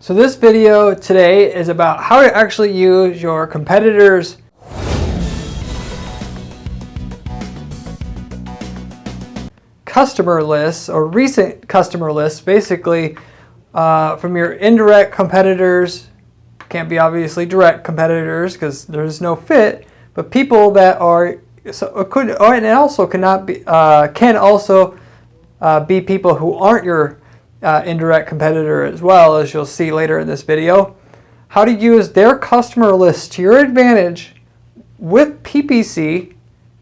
So this video today is about how to actually use your competitors' customer lists or recent customer lists, basically from your indirect competitors. Can't be obviously direct competitors because there's no fit, but people that are and it also cannot be can also be people who aren't your indirect competitor as well, as you'll see later in this video. How to use their customer list to your advantage with PPC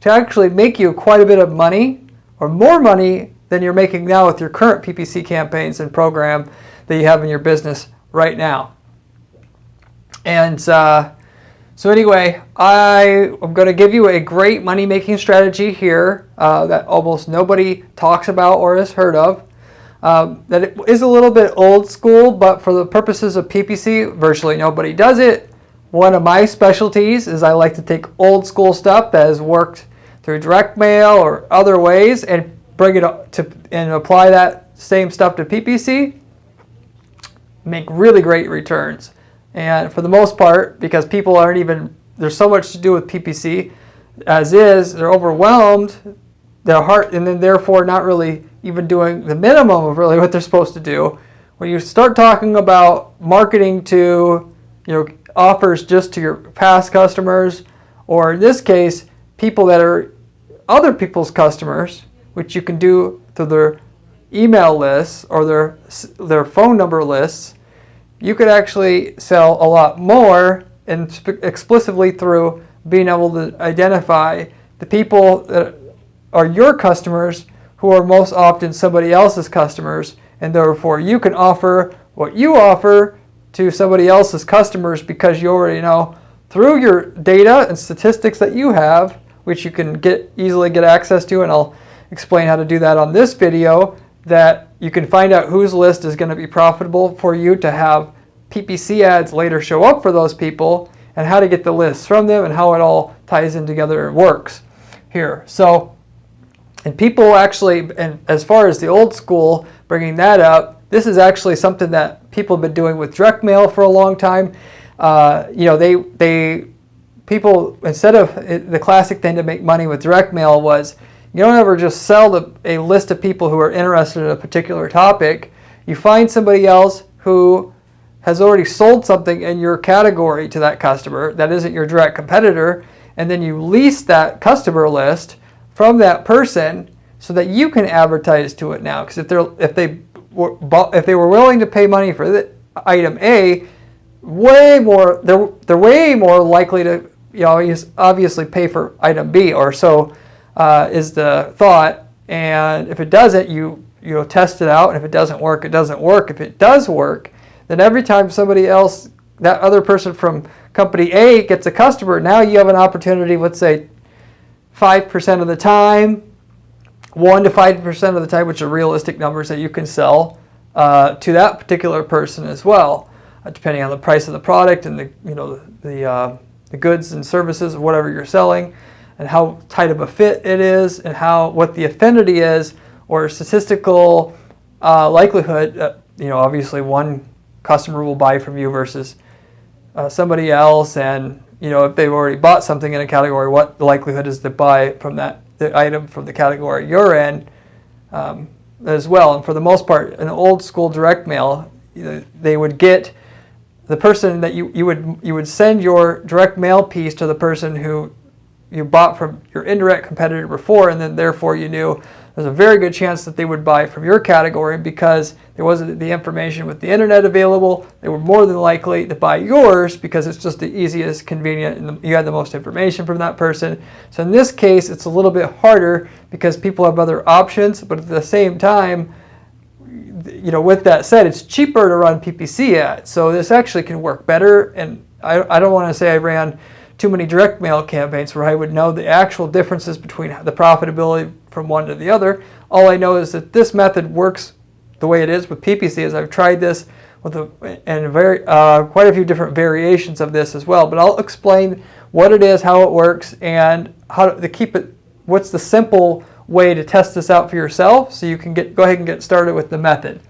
to actually make you quite a bit of money, or more money than you're making now with your current PPC campaigns and program that you have in your business right now. And so anyway, I am going to give you a great money-making strategy here that almost nobody talks about or has heard of. That it is a little bit old school, but for the purposes of PPC, virtually nobody does it. One of my specialties is I like to take old school stuff that has worked through direct mail or other ways and bring it up to and apply that same stuff to PPC. Make really great returns. And for the most part, because people aren't even, there's so much to do with PPC as is, they're overwhelmed, their heart, and then therefore not really even doing the minimum of really what they're supposed to do. When you start talking about marketing to, offers just to your past customers, or in this case, people that are other people's customers, which you can do through their email lists or their phone number lists, you could actually sell a lot more, and explicitly through being able to identify the people that are your customers who are most often somebody else's customers, and therefore you can offer what you offer to somebody else's customers because you already know through your data and statistics that you have, which you can easily get access to, and I'll explain how to do that on this video, that you can find out whose list is going to be profitable for you to have PPC ads later show up for those people, and how to get the lists from them, and how it all ties in together and works here. So, and people actually, and as far as the old school, bringing that up, this is actually something that people have been doing with direct mail for a long time. People, instead of the classic thing to make money with direct mail was, you don't ever just sell a list of people who are interested in a particular topic. You find somebody else who has already sold something in your category to that customer that isn't your direct competitor, and then you lease that customer list from that person so that you can advertise to it now. Because if they were willing to pay money for the item A, they're way more likely to obviously pay for item B, or so is the thought. And if it doesn't, you test it out, and if it doesn't work, it doesn't work. If it does work, then every time somebody else, that other person from company A gets a customer, now you have an opportunity, let's say 5% of the time, 1 to 5% of the time, which are realistic numbers that you can sell to that particular person as well, depending on the price of the product and the goods and services of whatever you're selling, and how tight of a fit it is, and what the affinity is, or statistical likelihood that, obviously one customer will buy from you versus somebody else, and if they've already bought something in a category, what the likelihood is to buy from the item from the category you're in as well. And for the most part, in old school direct mail, they would get the person that you would send your direct mail piece to the person who you bought from your indirect competitor before, and then therefore you knew there's a very good chance that they would buy from your category because there wasn't the information with the internet available. They were more than likely to buy yours because it's just the easiest, convenient, and you had the most information from that person. So in this case, it's a little bit harder because people have other options, but at the same time, with that said, it's cheaper to run PPC ads. So this actually can work better, and I don't want to say I ran too many direct mail campaigns where I would know the actual differences between the profitability from one to the other. All I know is that this method works the way it is with PPC, as I've tried this with quite a few different variations of this as well. But I'll explain what it is, how it works, and how to keep it. What's the simple way to test this out for yourself, so you can go ahead and get started with the method.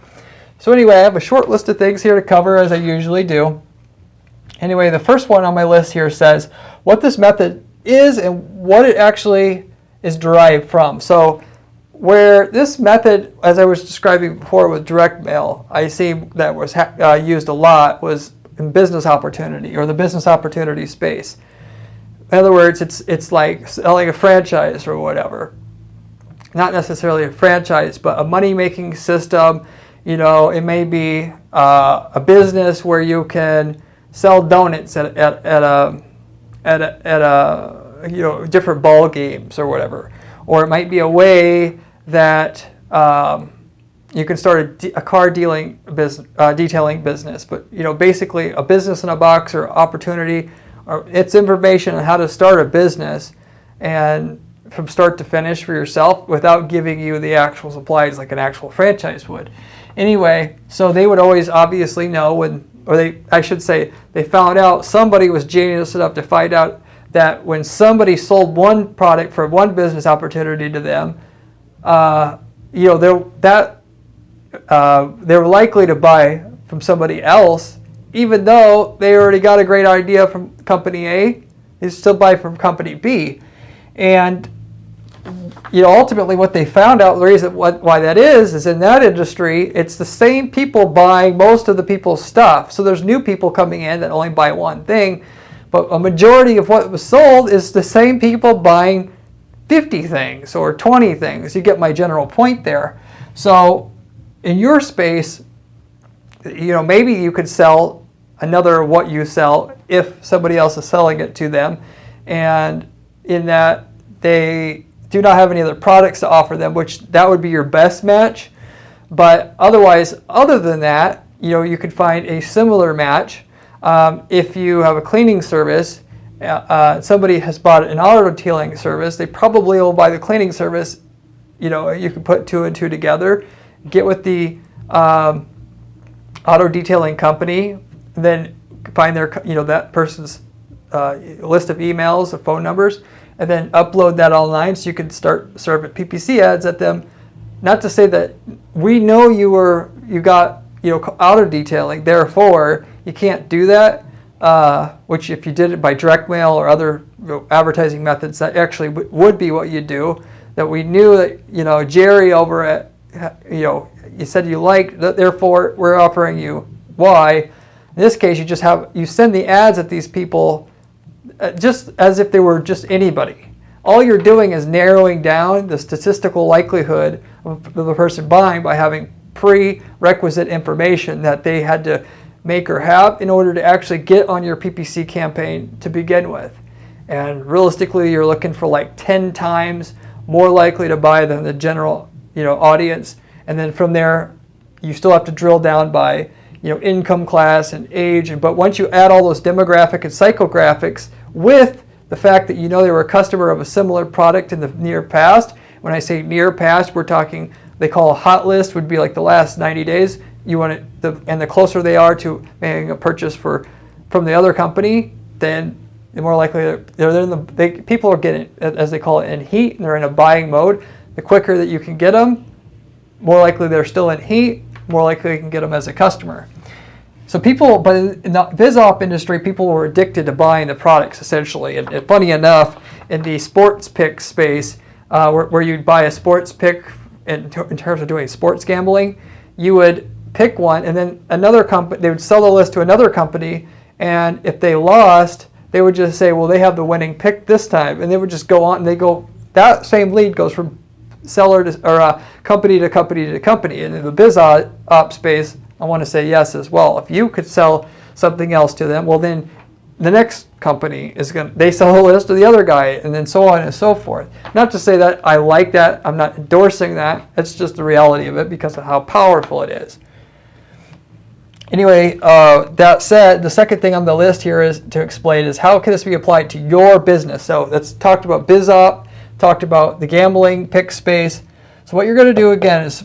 So anyway, I have a short list of things here to cover, as I usually do. Anyway, the first one on my list here says what this method is and what it actually is derived from. So where this method, as I was describing before with direct mail, I see that was used a lot was in business opportunity or the business opportunity space. In other words, it's like selling a franchise or whatever. Not necessarily a franchise, but a money-making system. You know, it may be a business where you can sell donuts at a you know, different ball games or whatever. Or it might be a way that you can start a car detailing business. But you know, basically a business in a box or opportunity, or it's information on how to start a business and from start to finish for yourself without giving you the actual supplies like an actual franchise would. Anyway, so they would always obviously know when, or I should say, they found out somebody was genius enough to find out that when somebody sold one product for one business opportunity to them, you know, they were likely to buy from somebody else, even though they already got a great idea from company A, they still buy from company B. And you know, ultimately what they found out, the reason why that is in that industry, it's the same people buying most of the people's stuff. So there's new people coming in that only buy one thing, but a majority of what was sold is the same people buying 50 things or 20 things. You get my general point there. So in your space, you know, maybe you could sell another what you sell if somebody else is selling it to them, and in that they do not have any other products to offer them, which that would be your best match. But otherwise, other than that, you know, you could find a similar match. If you have a cleaning service, somebody has bought an auto detailing service, they probably will buy the cleaning service. You know, you can put two and two together, get with the auto detailing company, and then find their, you know, that person's list of emails or phone numbers, and then upload that online so you can start serving PPC ads at them. Not to say that we know you got, you know, auto detailing, therefore you can't do that. Which if you did it by direct mail or other, you know, advertising methods, that actually would be what you do. That we knew that, you know, Jerry over at, you know, you said you liked, therefore we're offering you Y. In this case, you send the ads at these people just as if they were just anybody. All you're doing is narrowing down the statistical likelihood of the person buying by having prerequisite information that they had to make or have in order to actually get on your PPC campaign to begin with. And realistically, you're looking for like 10 times more likely to buy than the general, you know, audience. And then from there, you still have to drill down by, you know, income class and age. But once you add all those demographic and psychographics with the fact that you know they were a customer of a similar product in the near past, when I say near past, we're talking, they call a hot list, would be like the last 90 days. You want it, and the closer they are to making a purchase from the other company, then the more likely people are getting, as they call it, in heat, and they're in a buying mode. The quicker that you can get them, more likely they're still in heat, more likely you can get them as a customer. So people, but in the BizOp industry, people were addicted to buying the products essentially. And funny enough, in the sports pick space, where you'd buy a sports pick in terms of doing sports gambling, you would pick one, and then another company, they would sell the list to another company, and if they lost, they would just say, well, they have the winning pick this time, and they would just go on, and that same lead goes from seller to, or company to company to company. And in the BizOp space, I want to say yes as well. If you could sell something else to them, well then the next company they sell the list to the other guy, and then so on and so forth. Not to say that I like that, I'm not endorsing that, it's just the reality of it because of how powerful it is. Anyway, that said, the second thing on the list here is to explain is how can this be applied to your business. So that's talked about BizOp, talked about the gambling pick space. So what you're going to do again is,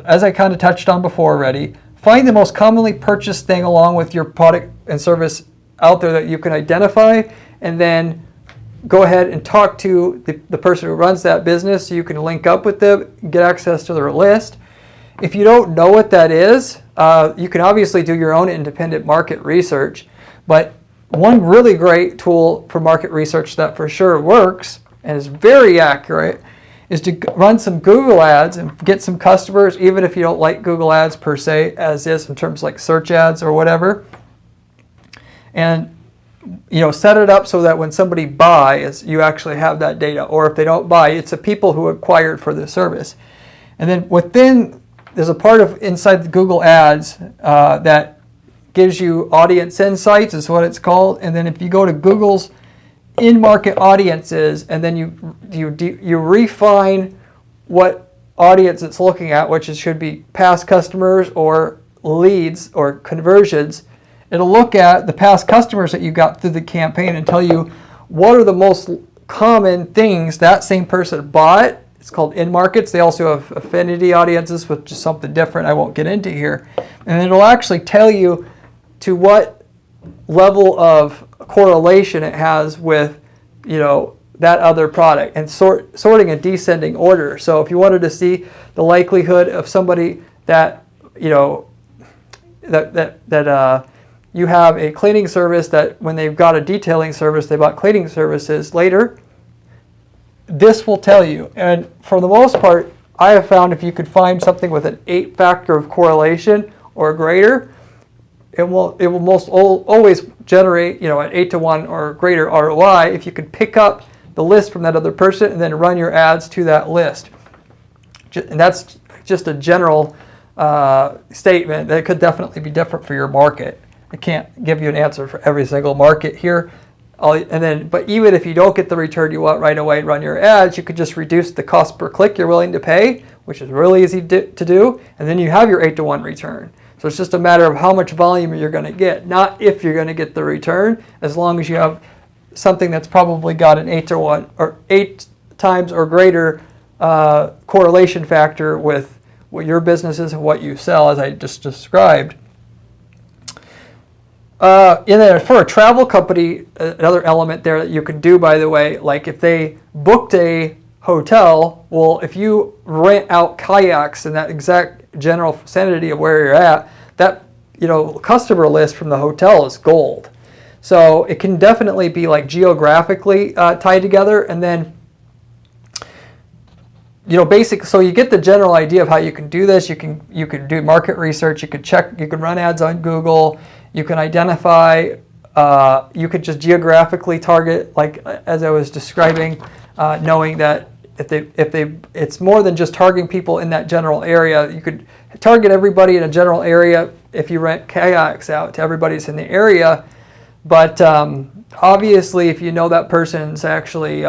as I kind of touched on before already, find the most commonly purchased thing along with your product and service out there that you can identify, and then go ahead and talk to the person who runs that business so you can link up with them, get access to their list. If you don't know what that is, you can obviously do your own independent market research, but one really great tool for market research that for sure works and is very accurate is to run some Google ads and get some customers, even if you don't like Google ads per se as is in terms like search ads or whatever. And set it up so that when somebody buys, you actually have that data. Or if they don't buy, it's the people who acquired for the service. And then there's a part of inside the Google ads that gives you audience insights is what it's called. And then if you go to Google's in-market audiences, and then you refine what audience it's looking at, which should be past customers or leads or conversions. It'll look at the past customers that you got through the campaign and tell you what are the most common things that same person bought. It's called in-markets. They also have affinity audiences, which is something different I won't get into here. And it'll actually tell you to what level of correlation it has with, that other product, and sorting a descending order. So if you wanted to see the likelihood of somebody that, you have a cleaning service that when they've got a detailing service, they bought cleaning services later, this will tell you. And for the most part, I have found if you could find something with an 8-factor of correlation or greater, it will most always generate, an 8-to-1 or greater ROI if you could pick up the list from that other person and then run your ads to that list. And that's just a general statement that could definitely be different for your market. I can't give you an answer for every single market here. But even if you don't get the return you want right away and run your ads, you could just reduce the cost per click you're willing to pay, which is really easy to do, and then you have your 8-to-1 return. So it's just a matter of how much volume you're going to get, not if you're going to get the return, as long as you have something that's probably got an 8-to-1 or 8 times or greater correlation factor with what your business is and what you sell, as I just described. For a travel company, another element there that you could do, by the way, like if they booked a hotel, well, if you rent out kayaks in that exact general vicinity of where you're at, that customer list from the hotel is gold. So it can definitely be like geographically tied together, and then so you get the general idea of how you can do this. You can do market research. You can run ads on Google. You can identify. You could just geographically target, like as I was describing, knowing that it's more than just targeting people in that general area. You could target everybody in a general area if you rent kayaks out to everybody that's in the area. But obviously, if you know that person's actually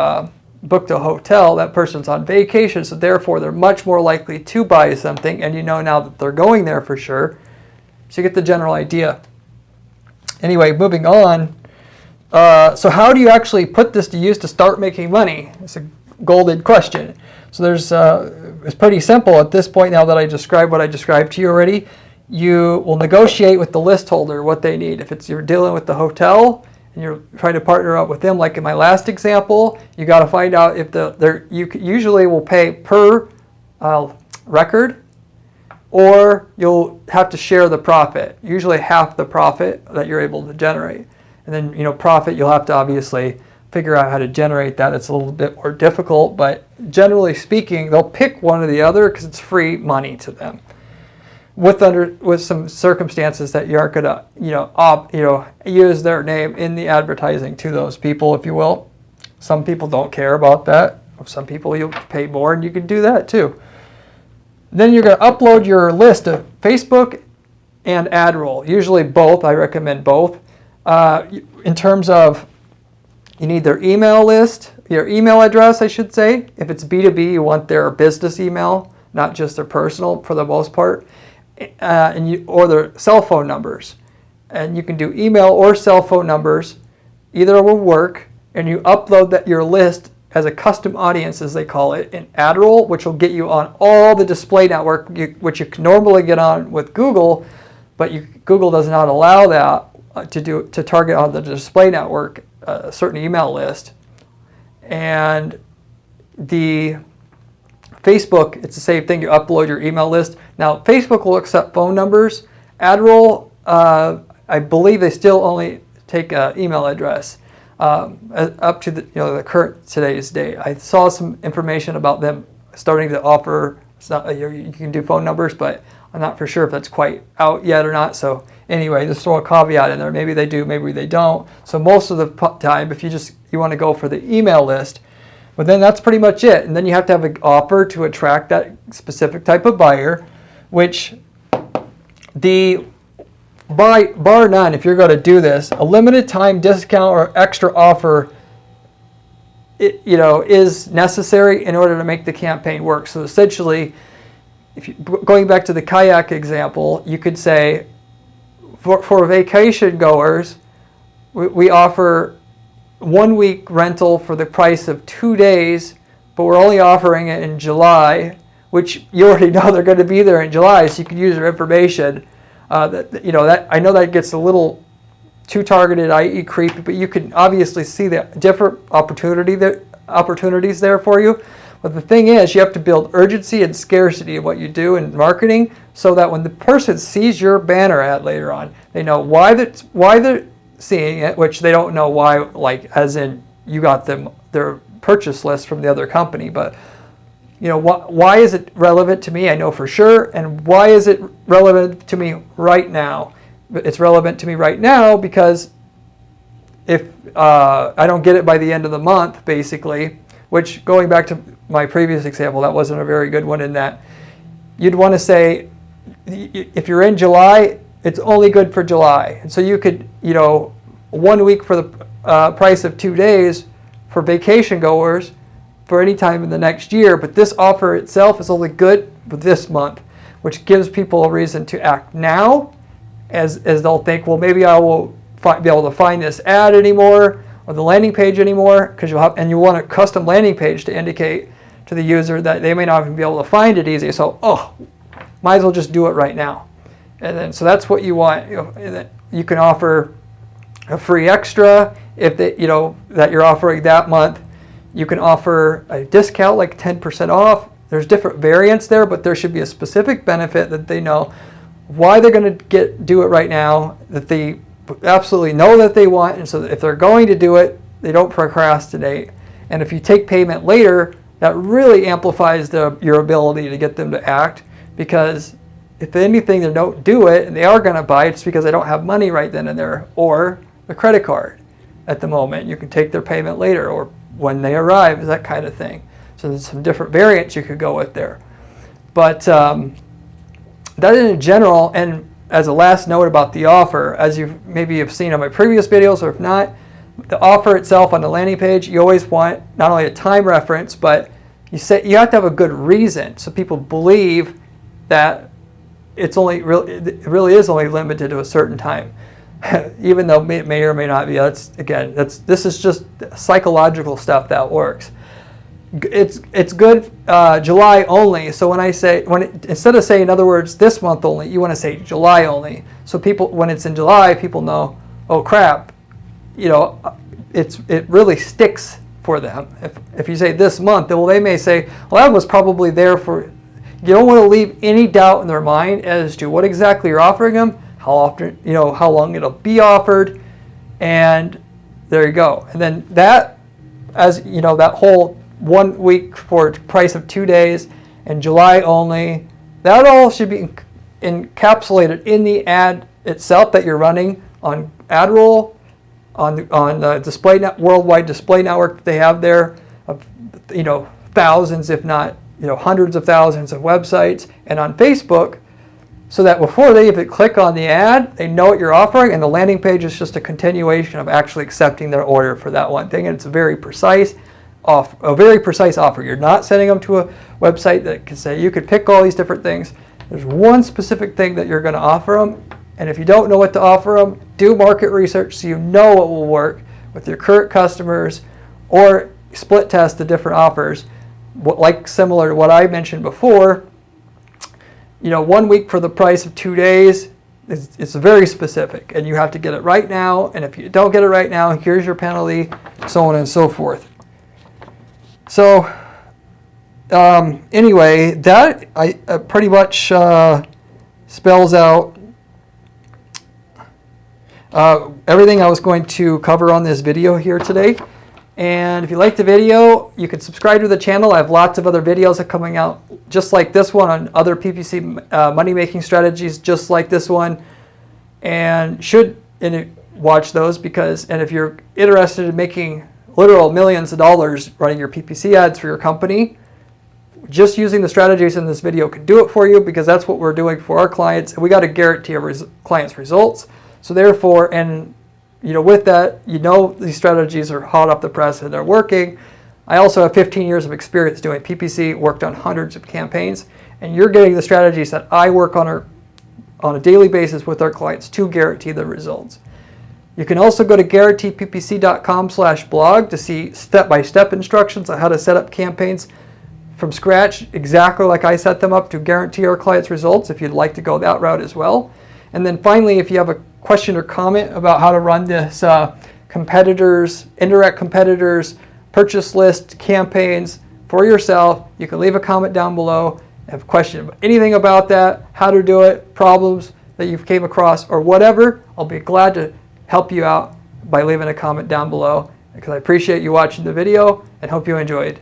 booked a hotel, that person's on vacation, so therefore they're much more likely to buy something, and now that they're going there for sure. So you get the general idea. Anyway, moving on. So how do you actually put this to use to start making money? It's a golden question. So it's pretty simple at this point now that I described what I described to you already. You will negotiate with the list holder what they need. If you're dealing with the hotel and you're trying to partner up with them, like in my last example, you got to find out if you usually will pay per record, or you'll have to share the profit, usually half the profit that you're able to generate. And then, profit, you'll have to obviously figure out how to generate that. It's a little bit more difficult, but generally speaking, they'll pick one or the other because it's free money to them. With some circumstances that you aren't going to, use their name in the advertising to those people, if you will. Some people don't care about that. Some people you'll pay more, and you can do that too. Then you're going to upload your list to Facebook and AdRoll. Usually both. I recommend both. In terms of, you need their email list, your email address, I should say. If it's B2B, you want their business email, not just their personal for the most part, or their cell phone numbers. And you can do email or cell phone numbers. Either will work, and you upload your list as a custom audience, as they call it, in AdRoll, which will get you on all the display network, which you can normally get on with Google, but Google does not allow that to target on the display network a certain email list. And the Facebook, it's the same thing. You upload your email list. Now, Facebook will accept phone numbers. AdRoll, I believe they still only take an email address up to the current today's date. I saw some information about them starting to offer. You can do phone numbers, but I'm not for sure if that's quite out yet or not. So anyway, just throw a caveat in there. Maybe they do, maybe they don't. So most of the time, if you want to go for the email list, but then that's pretty much it. And then you have to have an offer to attract that specific type of buyer, which bar none, if you're going to do this, a limited time discount or extra offer is necessary in order to make the campaign work. So essentially, going back to the kayak example, you could say for vacation goers, we offer 1 week rental for the price of 2 days, but we're only offering it in July, which you already know they're going to be there in July, so you can use their information. That I know that gets a little too targeted, i.e. creepy, but you can obviously see the different opportunities there for you. But the thing is, you have to build urgency and scarcity in what you do in marketing, so that when the person sees your banner ad later on, they know why they're seeing it, which they don't know why, like as in you got them their purchase list from the other company, but why is it relevant to me? I know for sure. And why is it relevant to me right now? It's relevant to me right now because if I don't get it by the end of the month, basically, which going back to my previous example, that wasn't a very good one in that you'd want to say, if you're in July, it's only good for July. And so you could, 1 week for the price of 2 days for vacation goers, for any time in the next year, but this offer itself is only good for this month, which gives people a reason to act now, as they'll think, well, maybe I will be able to find this ad anymore or the landing page anymore, because you want a custom landing page to indicate to the user that they may not even be able to find it easy. So, might as well just do it right now. And then so that's what you want. You can offer a free extra if that you're offering that month. You can offer a discount like 10% off. There's different variants there, but there should be a specific benefit that they know why they're going to do it right now, that they absolutely know that they want. And so that if they're going to do it, they don't procrastinate. And if you take payment later, that really amplifies your ability to get them to act, because if anything, they don't do it and they are going to buy it, it's because they don't have money right then and there, or the credit card at the moment. You can take their payment later or when they arrive, that kind of thing. So there's some different variants you could go with there. But that in general, and as a last note about the offer, as you maybe have seen on my previous videos, or if not, the offer itself on the landing page, you always want not only a time reference, but you have to have a good reason, so people believe that it really is only limited to a certain time. Even though it may or may not be. This is just psychological stuff that works. It's good July only. So instead of saying, in other words, this month only, you want to say July only. So people, when it's in July, people know, oh crap, it really sticks for them. If you say this month, well, they may say, well, that was probably there for. You don't want to leave any doubt in their mind as to what exactly you're offering them, how often, how long it'll be offered, and there you go. And then that, as that whole 1 week for price of 2 days and July only, that all should be encapsulated in the ad itself that you're running on AdRoll, on the worldwide display network that they have there, of thousands, if not hundreds of thousands of websites, and on Facebook, so that before they even click on the ad, they know what you're offering, and the landing page is just a continuation of actually accepting their order for that one thing. And it's a very precise offer. You're not sending them to a website that can say you could pick all these different things. There's one specific thing that you're going to offer them, and if you don't know what to offer them, do market research so you know what will work with your current customers, or split test the different offers. Like similar to what I mentioned before, 1 week for the price of 2 days, it's very specific, and you have to get it right now, and if you don't get it right now, here's your penalty, so on and so forth. So anyway, that I pretty much spells out everything I was going to cover on this video here today. And if you like the video, you can subscribe to the channel. I have lots of other videos that are coming out just like this one on other PPC money-making strategies just like this one. And watch those and if you're interested in making literal millions of dollars running your PPC ads for your company, just using the strategies in this video can do it for you, because that's what we're doing for our clients. And we got to guarantee our clients' results. So therefore, and with that, these strategies are hot off the press and they're working. I also have 15 years of experience doing PPC, worked on hundreds of campaigns, and you're getting the strategies that I work on a daily basis with our clients to guarantee the results. You can also go to guaranteeppc.com/blog to see step-by-step instructions on how to set up campaigns from scratch, exactly like I set them up to guarantee our clients' results, if you'd like to go that route as well. And then finally, if you have a question or comment about how to run this indirect competitors, purchase list campaigns for yourself, you can leave a comment down below. Have a question anything about that, how to do it, problems that you've came across, or whatever, I'll be glad to help you out by leaving a comment down below, because I appreciate you watching the video and hope you enjoyed.